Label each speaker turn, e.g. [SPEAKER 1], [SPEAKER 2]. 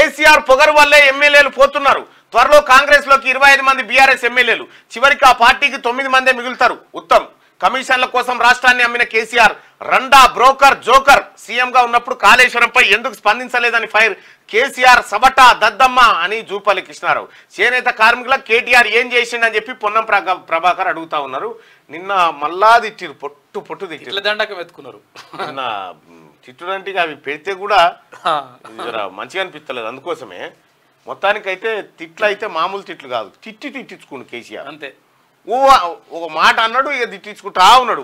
[SPEAKER 1] కేసీఆర్ పొగరు వల్లే ఎమ్మెల్యేలు పోతున్నారు. త్వరలో కాంగ్రెస్ లోకి 25 మంది బీఆర్ఎస్ ఎమ్మెల్యేలు. చివరికి ఆ పార్టీకి 9 మందే మిగులుతారు. ఉత్తమ్ కమిషన్ల కోసం రాష్ట్రాన్ని అమ్మిన కేసీఆర్ రండా బ్రోకర్ జోకర్. సీఎంగా ఉన్నప్పుడు కాళేశ్వరంపై ఎందుకు స్పందించలేదని ఫైర్. కేసీఆర్ సబటా దద్దమ్మ అని జూపల్లి కృష్ణారావు. చేనేత కార్మికుల కేటీఆర్ ఏం చేసిండని చెప్పి పొన్నం ప్రభాకర్ అడుగుతా ఉన్నారు. నిన్న మళ్ళా తిట్టిరు, పొట్టు తిట్టిరు,
[SPEAKER 2] దండకం ఎత్తుకున్నారు.
[SPEAKER 1] నిన్న తిట్టుడంటే అవి పెడితే కూడా మంచిగా అనిపిస్తలేదు. అందుకోసమే మొత్తానికైతే తిట్లు అయితే మామూలు తిట్లు కాదు, తిట్టించుకుండు కేసీఆర్.
[SPEAKER 2] అంతే,
[SPEAKER 1] ఒక మాట అన్నాడు, ఇక తిట్టించుకుంటా ఉన్నాడు.